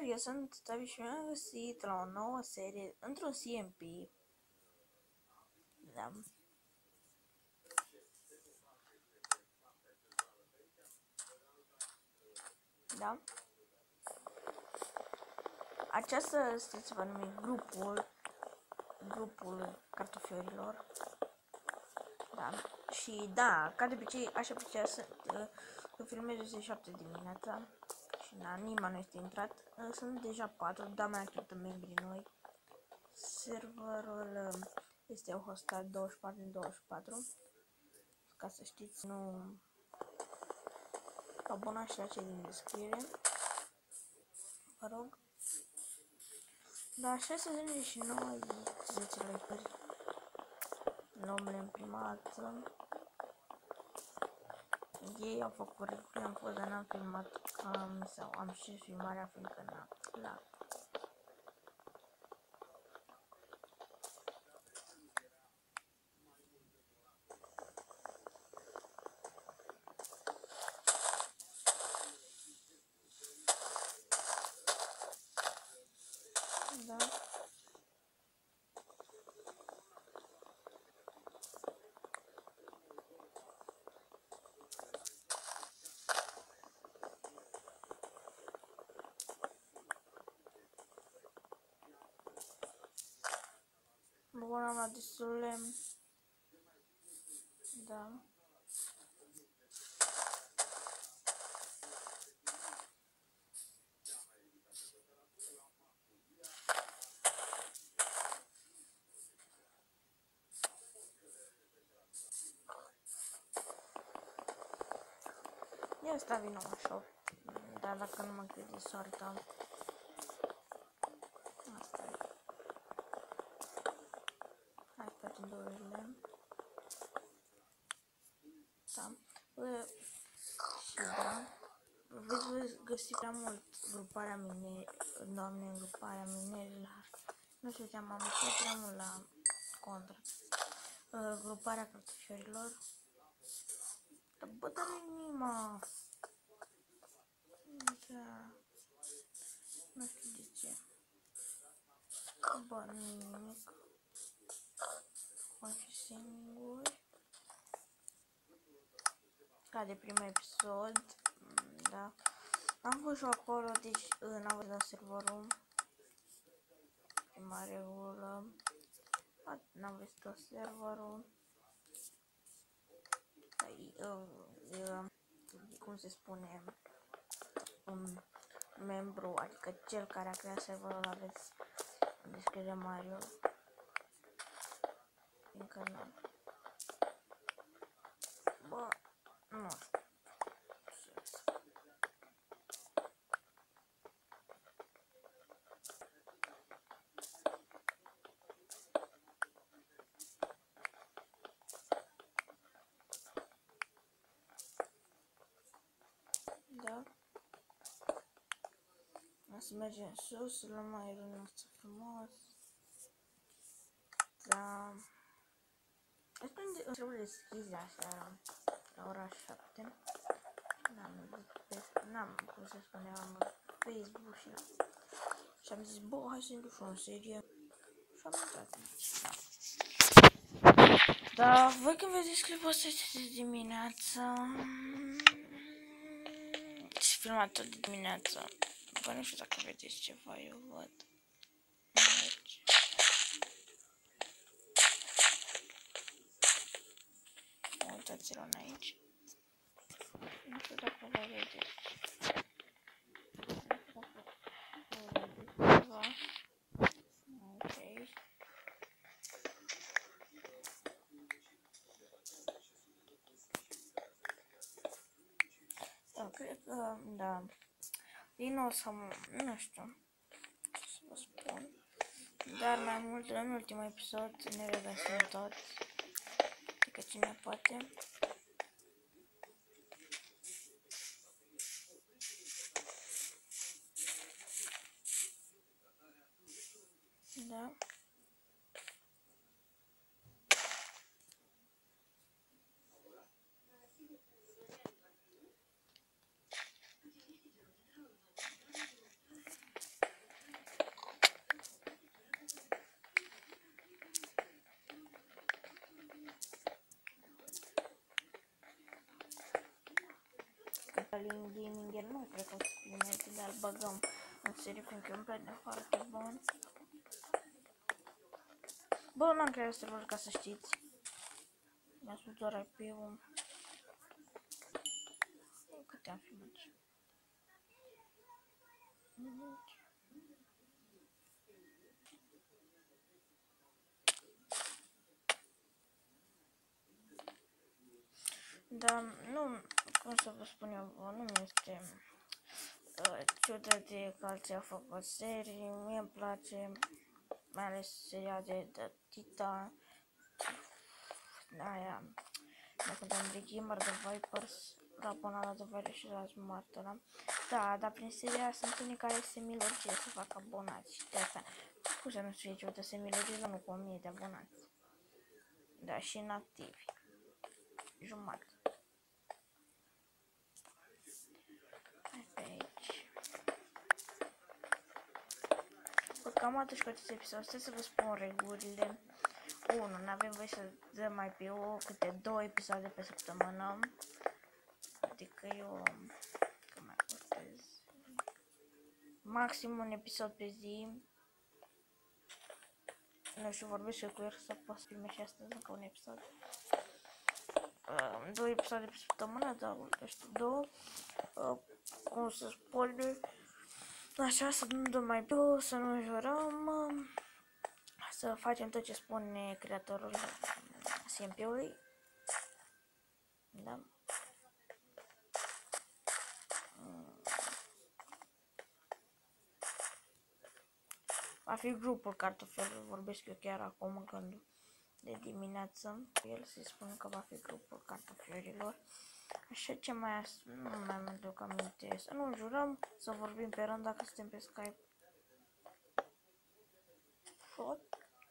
Eu sunt Tavi și mi-am găsit la o nouă serie într-un CMP. Da. Da. Aceasta se va numi grupul cartofiorilor. Da. Și da, ca de obicei, așa plăcea să filmez de 7 dimineața. Și na, nimeni nu este intrat. Sunt deja 4, dar mai așteptăm membrii noi. Serverul este hostat 24/24. Ca să știți, nu abonați la cei din descriere. Vă rog. Dar 629 10 like-uri. Numele în prima dată. Ei au făcut reguli, am fost, dar n-am filmat sau am și filmarea fiindcă n-am la. Da. Bun, am luat destule. Da. Ia sta vino așa. Dar dacă nu mă crede soarta. Asta e. Hai să facem douările. Da. Și da. Veți găsi prea mult gruparea minerilor. Nu știu ce am uitat prea mult la contra. Gruparea cartofiorilor. Bă, dar nu-i nima. Da. Nu știu de ce. Bă, nu-i nimic. Vom fi singuri. Ca de primul episod. Da. Am fost și acolo, deci n-am văzut la serverul. Prima regulă. N-am văzut la serverul. Cum se spune, un membru, adică cel care a creat serverul, aveți în descriere Mario. Încă nu. Bă, nu știu. Da. Să mergem sus, luăm aerul nostru frumos. Da. Trebuie deschizi așa la ora 7. N-am cum să spuneam Facebook și am zis, bă, hai să intru în serie. Și am intrat. Da, voi când vedeți clipul ăsta este de dimineață. Și filmat tot de dimineață. Bă, nu știu dacă vedeți ceva, eu văd. Deci. Uitați-l aici. Nu știu dacă vă vedeți. Ok. Da, cred că, da. Din nou să nu știu ce să vă spun. Dar mai mult, în ultimul episod, ne regăsim toți. Adică cine poate. Da. Alin Gaming, el nu cred că o să primește, dar îl băgăm în serie fiindcă îmi place foarte bun. Bă, n-am creat server ca să știți. Mi-a spus doar IP-ul. Câte am filmat? Dar nu, cum să vă spun eu, nu mi este ciudăție că alții au făcut serii, mie îmi place, mai ales seria de The Titan, aia, dacă de Andrei Gamer, The Vipers, Rabona la The Vipers și la Smart ăla. Da, dar prin seria sunt unii care se milogie să facă abonați și de asta. Cum să nu fie ciudă, se milogie la nu cu 1000 de abonați. Da, și inactivi. Jumătate. Cam atât cu acest episod. Stai să vă spun regulile. 1. N-avem voie să dăm mai pe câte 2 episoade pe săptămână. Adică eu mai postez maxim un episod pe zi. Nu știu, vorbesc eu cu el să pot filme și astăzi încă un episod. 2 episoade pe săptămână, da, știu, 2. Cum să spun, așa, să nu dăm mai pe, să nu jurăm. Să facem tot ce spune creatorul SMP-ului. Da. Va fi grupul cartofiilor, vorbesc eu chiar acum când de dimineață. El se spune că va fi grupul cartofiorilor. Așa, ce mai nu mai mă duc aminte. Să nu jurăm, să vorbim pe rând dacă suntem pe Skype.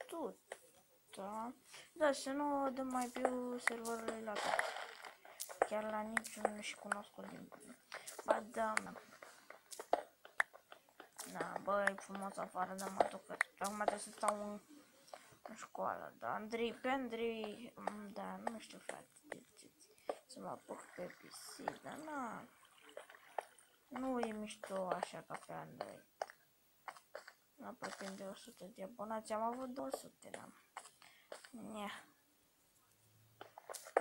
Tot. Da. Da, să nu dăm mai pe serverele la toate. Chiar la niciun nu și cunosc o limbă. Ba da. Da, bă, e frumos afară, dar mă duc. Acum trebuie să stau în școală. Da, Andrei, pe Andrei, da, nu știu, frate. Să mă apuc pe PC, dar na. Nu e mișto așa ca pe Andrei. Aproape de 100 de abonați, am avut 200, da. Nia.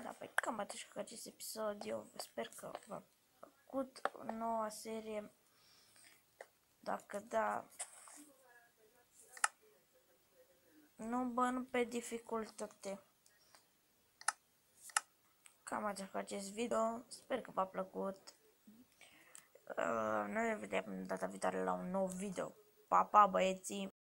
Da, păi cam atât cu acest episod. Eu sper că v-a plăcut noua serie. Dacă da, nu pe dificultate. Cam atât cu acest video. Sper că v-a plăcut. Noi ne vedem data viitoare la un nou video. Pa, pa, băieții!